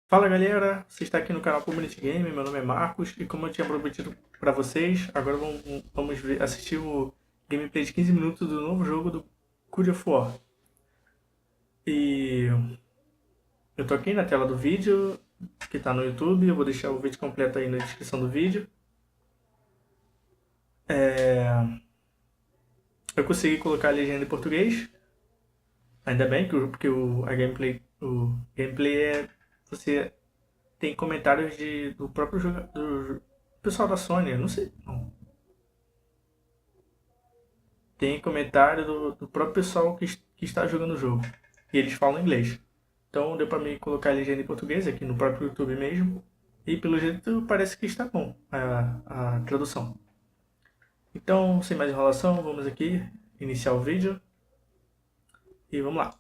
Fala galera, você está aqui no canal Community Game, meu nome é Marcos e como eu tinha prometido para vocês, agora vamos assistir o gameplay de 15 minutos do novo jogo do God of War. E eu tô aqui na tela do vídeo, que está no YouTube, eu vou deixar o vídeo completo aí na descrição do vídeo. Eu consegui colocar a legenda em português, ainda bem, porque o gameplay é... Você tem comentários do próprio do pessoal da Sony, eu não sei. Não. Tem comentário do próprio pessoal que está jogando o jogo. E eles falam inglês. Então deu pra mim colocar a legenda em português aqui no próprio YouTube mesmo. E pelo jeito parece que está bom a tradução. Então, sem mais enrolação, vamos aqui iniciar o vídeo. E vamos lá.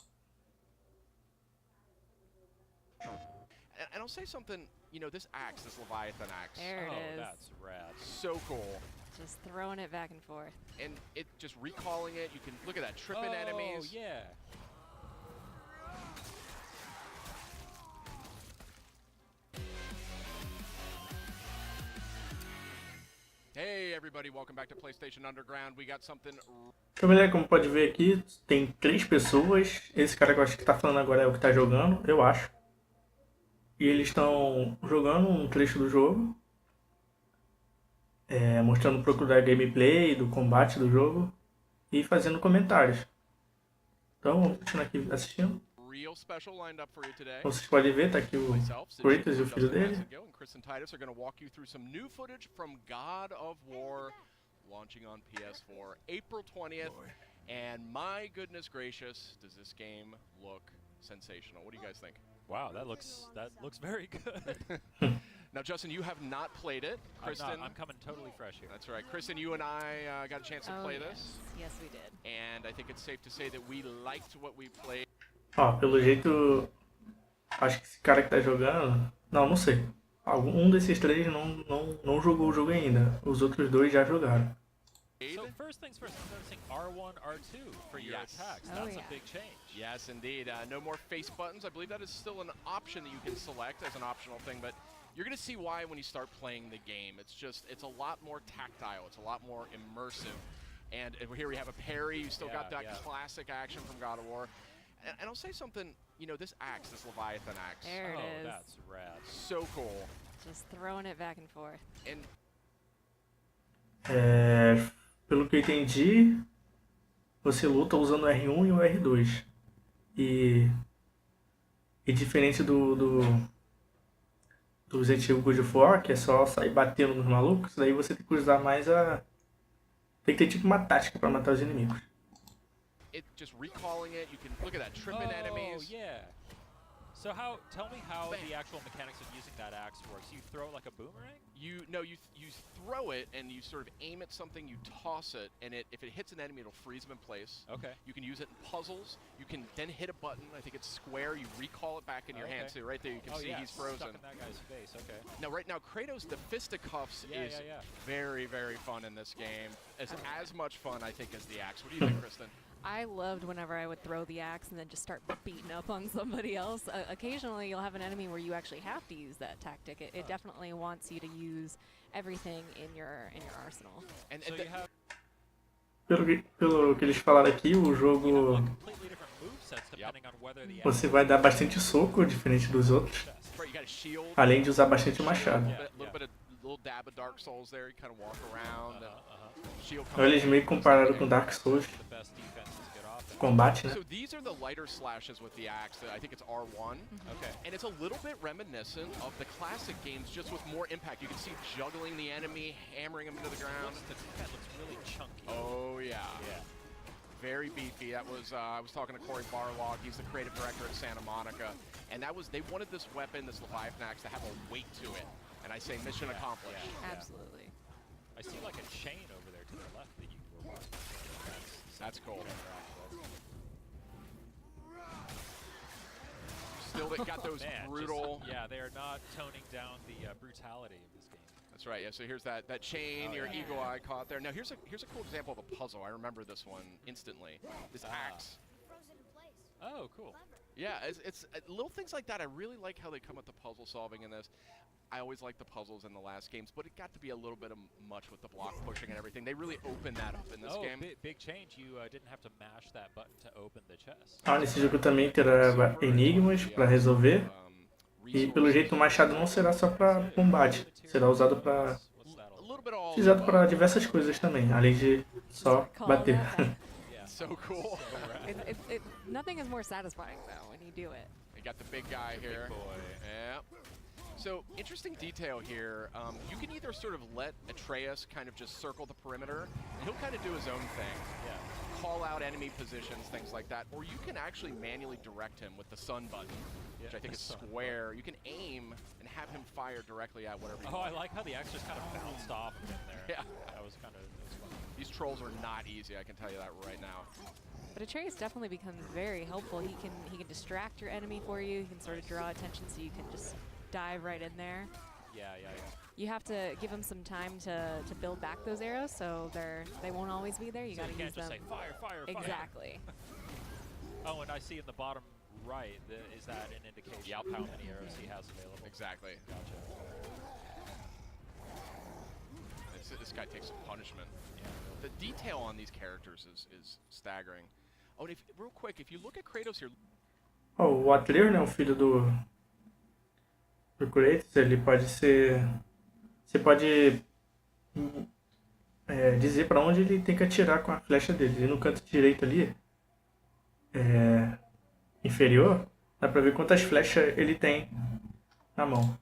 And I'll say something, you know, this axe, this Leviathan axe. There it is. That's rad. So cool. Just throwing it back and forth. And it just recalling it, you can look at that, tripping enemies. Oh, yeah. Hey everybody, welcome back to PlayStation Underground. We got something. Galera, como pode ver aqui, tem 3 pessoas. Esse cara que eu acho que tá falando agora é o que tá jogando, eu acho. E eles estão jogando um trecho do jogo, mostrando um pouco da gameplay, do combate do jogo e fazendo comentários. Então, vamos continuar aqui assistindo. Real special lined up for you today. Como vocês podem ver, tá aqui o Kratos e o filho dele. And Chris and Titus are going to walk you through some new footage from God of War, launching on PS4 April 20th. And my goodness gracious, does this game look sensational? What do you guys think? Wow, that looks very good. Now, Justin, you have not played it. Kristen, I'm coming totally fresh here. That's right. Kristen, you and I got a chance to play yes. this. Yes, we did. And I think it's safe to say that we liked what we played. Ó, pelo jeito, acho que esse cara que tá jogando... Não sei. Um desses 3 não jogou o jogo ainda. Os outros 2 já jogaram. So first things first, I'm noticing R1, R2 for your attacks. Oh, That's yeah. a big change. Yes, indeed. No more face buttons. I believe that is still an option that you can select as an optional thing, but you're going to see why when you start playing the game. It's a lot more tactile. It's a lot more immersive. And here we have a parry. You still got that classic action from God of War. And I'll say something, you know, this axe, this Leviathan axe. There it is. That's rad. So cool. Just throwing it back and forth. And Pelo que eu entendi, você luta usando o R1 e o R2. E diferente dos antigos God of War, que é só sair batendo nos malucos, daí você tem que usar mais a... Tem que ter tipo uma tática para matar os inimigos. it just recalling it, you can look at that, tripping enemies. Oh, yeah. So tell me how the actual mechanics of using that axe works. You throw like a boomerang? You throw it and you sort of aim at something, you toss it, and if it hits an enemy, it'll freeze them in place. Okay. You can use it in puzzles. You can then hit a button. I think it's square. You recall it back in your hand too. Right there, you can see he's frozen. Stuck in that guy's face. Okay. Now, right now, Kratos, the fisticuffs is very, very fun in this game. It's as much fun, I think, as the axe. What do you think, Kristen? I loved whenever I would throw the axe and then just start beating up on somebody else. Occasionally, you'll have an enemy where you actually have to use that tactic. It definitely wants you to use everything in your arsenal. And So you have Pelo que eles falaram aqui, o jogo completely different movesets depending on whether the você vai dar bastante soco, diferente dos outros, right, you got a shield. além de usar bastante o machado. Little dab of Dark Souls there. You kind of walk around. Shield Então eles meio que compararam com Dark Souls, the best defense to get off. combate, né? So these are the lighter slashes with the axe. I think it's R1. Okay. And it's a little bit reminiscent of the classic games, just with more impact. You can see juggling the enemy, hammering him into the ground. The head looks really chunky. Oh yeah. Yeah. Very beefy. That was I was talking to Corey Barlog. He's the creative director at Santa Monica, and they wanted this weapon, this Leviathan axe, to have a weight to it. And I say mission accomplished. Yeah. Absolutely. I see like a chain over there to the left that you can go on. That's cool. Still got those Man, brutal. they are not toning down the brutality of this game. That's right. Yeah. So here's that chain. Your yeah. eagle eye caught there. Now here's a cool example of a puzzle. I remember this one instantly. This axe. Oh, cool. Yeah, it's little things like that. I really like how they come with the puzzle solving in this. I always liked the puzzles in the last games, but it got to be a little bit of much with the block pushing and everything. They really opened that up in this game. Big change. You didn't have to mash that button to open the chest. Ah, nesse jogo também terá enigmas para resolver. E pelo jeito o machado não será só para combate. Será usado para diversas coisas também, além de só bater. So cool. Nothing is more satisfying though when you do it. You got the big guy here. Big boy. Yeah. So, interesting detail here. You can either sort of let Atreus kind of just circle the perimeter, and he'll kind of do his own thing. Yeah. Call out enemy positions, things like that. Or you can actually manually direct him with the sun button, which I think is square. You can aim and have him fire directly at whatever you want. I like how the axe just kind of bounced off of him there. Yeah. That was fun. These trolls are not easy, I can tell you that right now. But Atreus definitely becomes very helpful. He can distract your enemy for you. He can sort of draw attention so you can just dive right in there. Yeah. You have to give them some time to build back those arrows, so they won't always be there. You got to use them. Just say fire. Exactly. Oh, and I see in the bottom right, is that an indication of how many arrows he has available? Exactly. Gotcha. This guy takes some punishment. Yeah. The detail on these characters is staggering. Oh, and real quick, if you look at Kratos here. Oh, o Atreus, né, o filho do Kratos, ele pode ser... Você pode dizer para onde ele tem que atirar com a flecha dele. E no canto direito ali, inferior, dá pra ver quantas flechas ele tem na mão.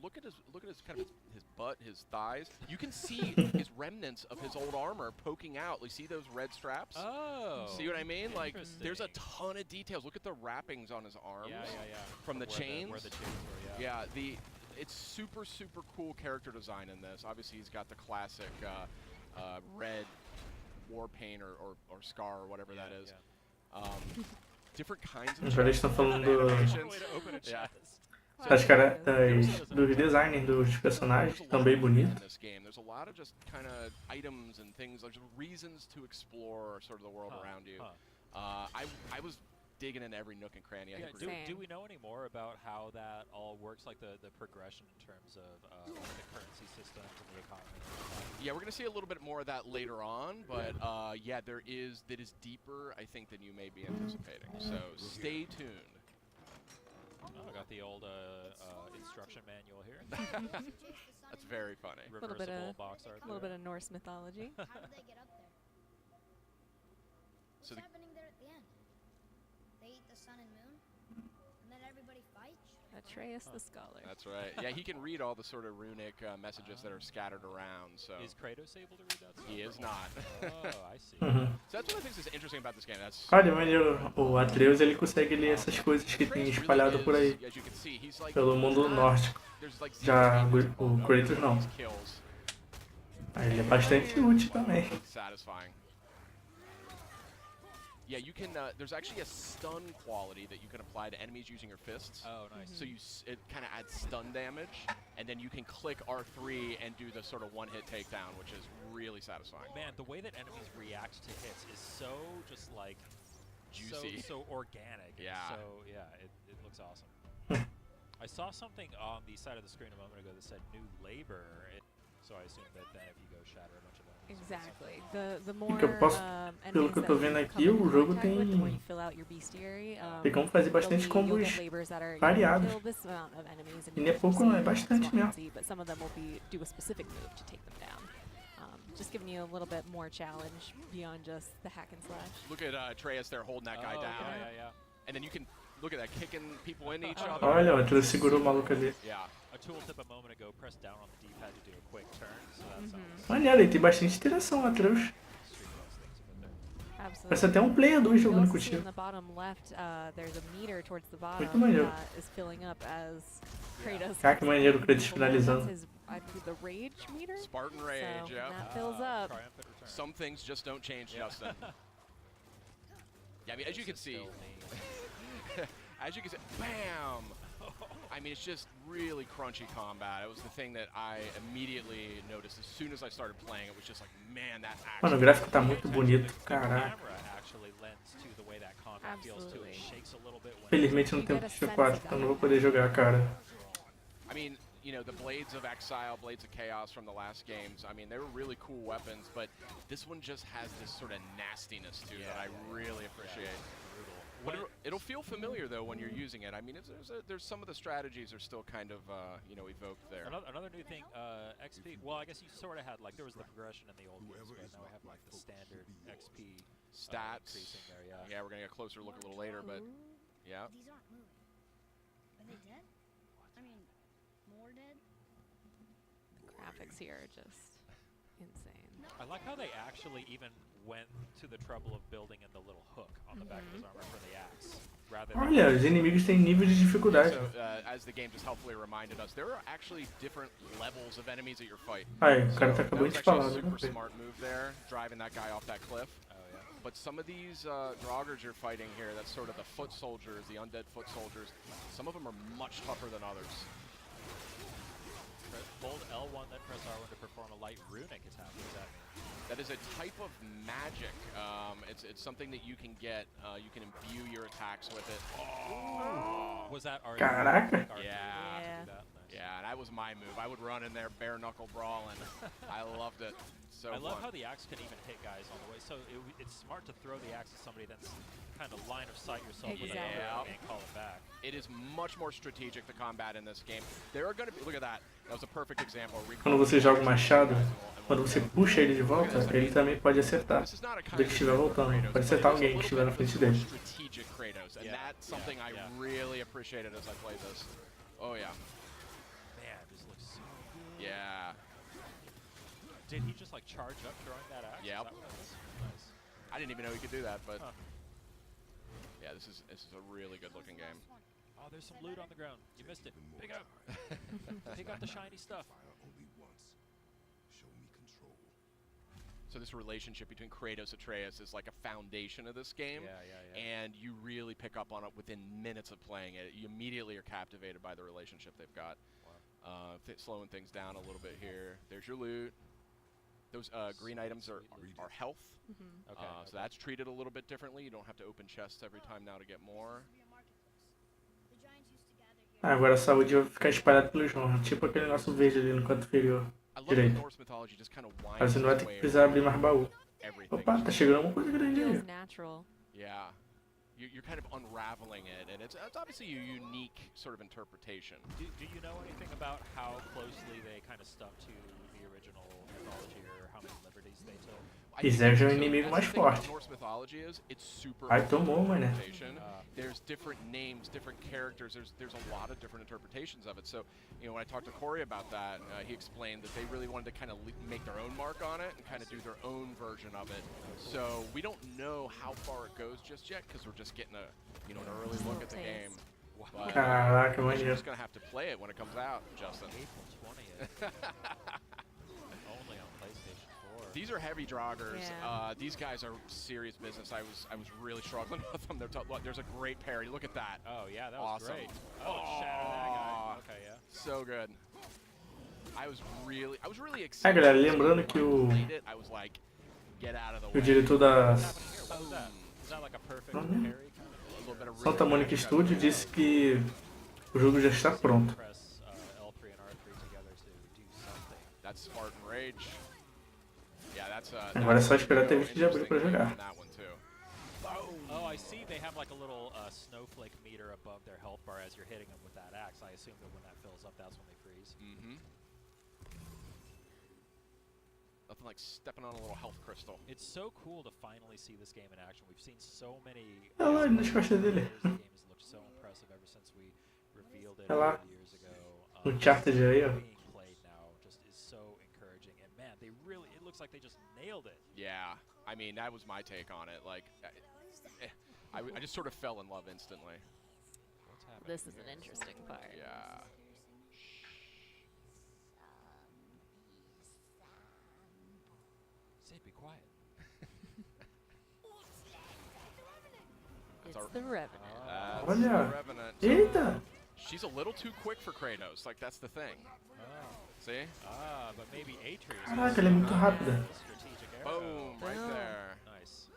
Look at his kind of his butt, his thighs. You can see his remnants of his old armor poking out. You see those red straps? Oh. See what I mean? Like, there's a ton of details. Look at the wrappings on his arms. Yeah. From the chains. Where the chains were, yeah. It's super cool character design in this. Obviously, he's got the classic red war paint or scar or whatever that is. Yeah. Different kinds of Já eles estão falando dos designs dos personagens, também bonito. There's a lot of just kind of items and things, like just reasons to explore sort of the world around you. I was digging into every nook and cranny. Do we know any more about how that all works, like the progression in terms of the currency system and the economy? Yeah, we're going to see a little bit more of that later on, but yeah, that is deeper, I think, than you may be anticipating. So stay tuned. Oh, I got the old instruction manual here. That's very funny. Reversible box art. A little bit of Norse mythology. How did they get up there? What's happening there at the end? They eat the sun and moon, and then everybody fights? Atreus the Scholar. That's right. Yeah, he can read all the sort of runic messages that are scattered around. So is Kratos able to read that stuff? He is not. Oh, I see. So that's one of the things that's interesting about this game. Olha, maneiro, o Atreus ele consegue ler essas coisas que tem espalhado por aí, pelo mundo nórdico. Já o Kratos não. Ele é bastante útil também. Satisfying. Yeah, you can. There's actually a stun quality that you can apply to enemies using your fists. Oh, nice. So it kind of adds stun damage, and then you can click R3 and do the sort of one-hit takedown, which is really satisfying. Man, the way that enemies react to hits is so just like juicy, so organic. Yeah. So yeah, it looks awesome. I saw something on the side of the screen a moment ago that said "new labor," so I assume that then if you go shatter a bunch of them. Exactly. The more Pelo que eu tô vendo aqui, o jogo tem como fazer bastante combos variados. E não é pouco não, é bastante mesmo. Just giving you a little bit more challenge beyond just the hack and slash. Look at Atreus there holding that guy down. Yeah. And then you can look at that, kicking people into each other. Olha, o Atreus segurou o maluco ali. Yeah. A tooltip a moment ago, press down on the D-pad to do a quick turn, so that sounds... Olha, ele tem bastante interação, o Atreus. Parece até um player 2 jogando contigo. Muito maneiro. Cara, que maneiro o Kratos finalizando. Spartan Rage, yeah. That fills up. Some things just don't change, Justin. Yeah, I mean, as you can see, bam! I mean, it's just really crunchy combat. It was the thing that I immediately noticed as soon as I started playing. It was just like, man, that action. Mano, o gráfico tá muito bonito, caraca. lends to the way that combat feels too. It Absolutely. shakes a little bit when Felizmente não tem PlayStation 4, então não vou poder jogar, cara. I mean, you know, the Blades of Exile, Blades of Chaos from the last games, I mean, they were really cool weapons, but this one just has this sort of nastiness to it that I really appreciate. But it'll feel familiar though when you're using it. I mean, there's some of the strategies are still kind of you know, evoked there. Another new thing, XP. Well, I guess you sort of had like there was the progression in the old games, but now we have like the standard XP Stats. increasing there. Yeah. Yeah, we're gonna get a closer look a little later, but yeah. These aren't moving. Are they dead? I mean, more dead? Graphics here are just insane. I like how they actually even went to the trouble of building in the little hook on the back of his armor for the axe, rather than. Olha, os inimigos têm nível de dificuldade. So as the game just helpfully reminded us, there are actually different levels of enemies that you're fighting. Aí, o cara tá That acabando was de actually falar, a né? super smart move there, driving that guy off that cliff. Oh yeah. But some of these Draugrs you're fighting here, that's sort of the foot soldiers, the undead foot soldiers, some of them are much tougher than others. Hold L1, then press R1 to perform a light runic attack. What does that mean? That is a type of magic. It's something that you can get. You can imbue your attacks with it. Oh. Was that R? Caraca. Yeah. Nice. Yeah, and that was my move. I would run in there bare knuckle brawling. I loved it. So I love fun. how the axe can even hit guys on the way. So it's smart to throw the axe at somebody that's kind of line of sight yourself with Exactly. an and call it back. It is much more strategic, the combat in this game. There are going to be, look at that. That was a perfect example. Quando você joga o machado, quando você puxa ele de volta, ele também pode acertar. This is not a Quando ele estiver voltando, pode acertar alguém que estiver na frente dele. Strategic Kratos, and that's something I really appreciated as I played this. Oh yeah. Man, this looks so good. Yeah. Did he just like charge up throwing that axe? Yep. Is that what it is? Nice. I didn't even know he could do that, but Huh. yeah, this is a really good looking game. Oh, there's some loot on the ground. You missed it. Pick up. Pick up the shiny stuff. So this relationship between Kratos and Atreus is like a foundation of this game. Yeah. And you really pick up on it within minutes of playing it. You immediately are captivated by the relationship they've got. Wow. Slowing things down a little bit here. There's your loot. Those green items are health. Okay. So that's treated a little bit differently. You don't have to open chests every time now to get more. The giants used to gather here. Agora a saúde vai ficar espalhada pelo chão, tipo aquele nosso verde ali no canto inferior. I love that Direito. Norse mythology just kind of winds Aí você não vai its ter que way precisar abrir around mais baú. everything. Opa, tá chegando alguma coisa grande Feels aí. natural. Yeah. You're kind of unraveling it, and it's obviously a unique sort of interpretation. Do you know anything about how closely they kind of stuck to the original mythology, or how many liberties they took? I think Zerg é o so. inimigo That's mais the thing about forte. Norse mythology is it's super Ai, open tomou, mané. interpretation. There's different names, different characters. There's a lot of different interpretations of it. So, you know, when I talked to Corey about that, he explained that they really wanted to kind of make their own mark on it and kind of do their own version of it. So we don't know how far it goes just yet because we're just getting an early look at the game. But Caraca, we're maneiro. just gonna have to play it when it comes out, Justin. April 20th. Only on PlayStation 4. These are heavy Draugrs. Yeah. These guys are serious business. I was really struggling with them. Look, there's a great parry. Look at that. Oh yeah, that was Awesome. great. Oh, shatter that guy. Okay, yeah. So good. I was really excited. galera, lembrando que When I o- played it, I was like, get out of the O way. diretor da What was that? Is that like a perfect parry kind of? A little bit of Santa real Mônica magic Studio out disse que o jogo já está pronto. Press L3 and R3 together to do something. That's Spartan Rage. Yeah, that's Agora é só esperar até real 20 de abril pra interesting jogar. on that one too. Oh, I see. They have like a little snowflake meter above their health bar as you're hitting them with that axe. I assume that when that fills up, that's when they freeze. Mm-hmm. Nothing like stepping on a little health crystal. It's so cool to finally see this game in action. We've seen so many. Olha lá, nas costas dele. The game has looked so impressive ever since we revealed it Olha lá. years ago. Uncharted aí, ó. Being played now just is so encouraging, and man, they really. It looks like they just nailed it. Yeah, I mean that was my take on it. Like, I just sort of fell in love instantly. What's happening? This is an interesting part. Yeah. Say, be quiet. It's our- the Revenant. That's Olha. the Revenant. Eita! She's a little too quick for Kratos. Like that's the thing. Oh. See? But maybe Atreus. Caraca, ela é muito rápida. Strategic arrow. Boom, right Boom. there. Nice.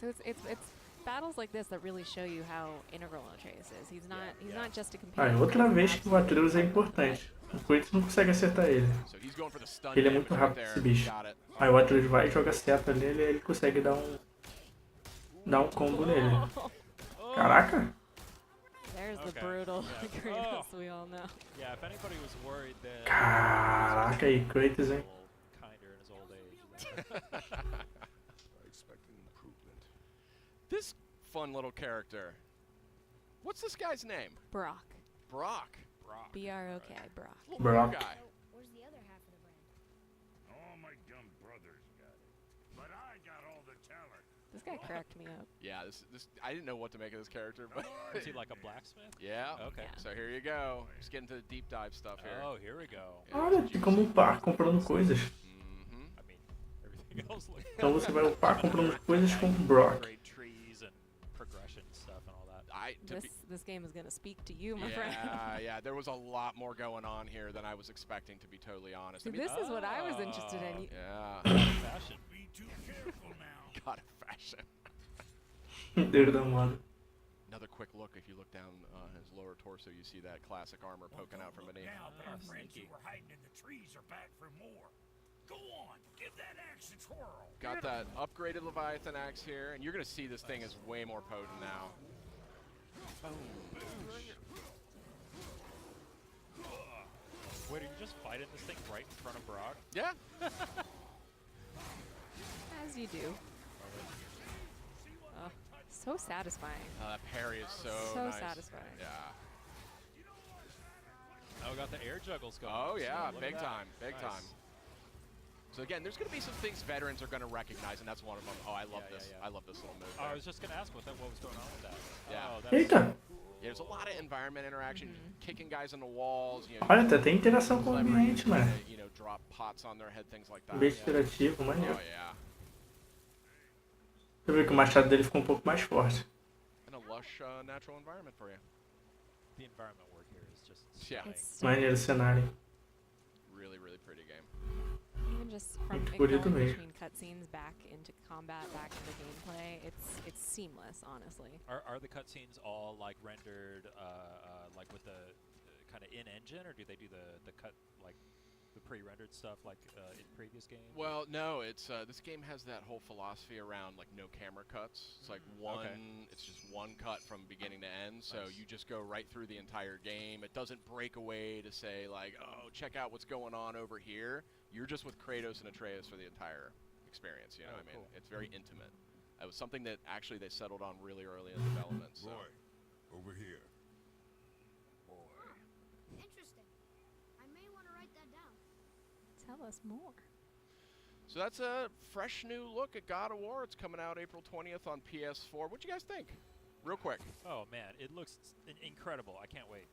So it's battles like this that really show you how integral Atreus is. He's not just a companion. Outra vez que o Atreus é importante. O Kratos não consegue acertar ele. So he's going for the stun Ele é damage muito right rápido, esse there. bicho. Got it. Aí o Atreus vai e joga seta nele e ele consegue dar um combo nele. Caraca! There's the Okay. brutal Yeah. Kratos we all know. Yeah, if anybody was worried that Caraca, aí Kratos, hein? kinder in his old age. I expect an improvement. This fun little character. What's this guy's name? Brock. Brock. B-R-O-K, Brock. Little Brock. blue guy. So, where's the other half of the brand? All my dumb brothers got it. But I got all the talent. This guy cracked me up. Yeah, this I didn't know what to make of this character, but Is he like a blacksmith? yeah. Okay. Yeah. So here you go. Just getting to the deep dive stuff here. Oh, here we go. Olha, tem como upar comprando coisas. Mm-hmm. I mean, everything else looks Então você vai upar comprando coisas com Brock. great trees and progression stuff and all that. This game is gonna speak to you, my friend. Yeah, there was a lot more going on here than I was expecting, to be totally honest. See, I mean, this is what I was interested in. yeah, Fashion. Be too careful now. got a fashion. Dedo da moda. Another quick look, if you look down his lower torso, you see that classic armor poking out from beneath. Now Ah, our friends sneaky. who were hiding in the trees are back for more. Go on, give that axe a twirl. Got that upgraded Leviathan axe here, and you're gonna see this thing is way more potent now. Wait, are you just fighting this thing right in front of Brock? Yeah, As you do. So satisfying. that parry is so nice. satisfying. Yeah. Oh, we got the air juggles going. Oh So yeah, look at big that. time, big Nice. time. So again, there's gonna be some things veterans are gonna recognize, and that's one of them. Oh, I love Yeah, this. yeah. I love this little move. Oh, I there. was just gonna ask what was going on with that. Yeah. Oh, that's Eita! Yeah, there's a lot of environment interaction, kicking guys on the walls. You know, Olha, até tem interação com o ambiente, mano. you know, drop pots on their head, things like that. Ambiente interativo, Oh maneiro. yeah, Você viu que o machado dele ficou um pouco mais forte. and a lush natural environment for you. the environment work here is just Yeah. stunning. It's Maneiro o cenário. Really, really pretty game. even just from Muito it bonito going mesmo. between cutscenes back into combat, back into gameplay. It's seamless, honestly. Are the cutscenes all like rendered like with the kind of in engine, or do they do the cut like the pre-rendered stuff like in previous games? Well, no, it's this game has that whole philosophy around like no camera cuts. It's like one, it's just one cut from beginning to end. So Nice. you just go right through the entire game. It doesn't break away to say like, oh, check out what's going on over here. You're just with Kratos and Atreus for the entire experience. You know, Oh, what I mean, cool. it's very intimate. It was something that actually they settled on really early in development. So. Roy, over here. Boy. Interesting. I may want to write that down. Tell us more. So that's a fresh new look at God of War. It's coming out April 20th on PS4. What do you guys think? Real quick. Oh man, it looks incredible. I can't wait.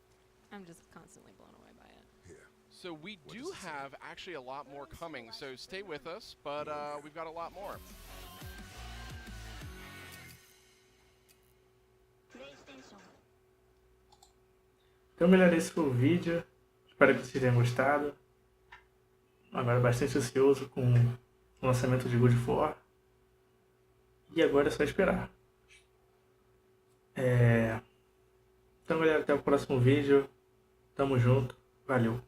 I'm just constantly blown away by it. Here. So we What do does it say? have actually a lot more coming, so stay with us, but we've got a lot more. Então, galera, esse foi o vídeo. Espero que vocês tenham gostado. Agora bastante ansioso com o lançamento de God of War. E agora é só esperar. Então, galera, até o próximo vídeo. Tamo junto. Valeu.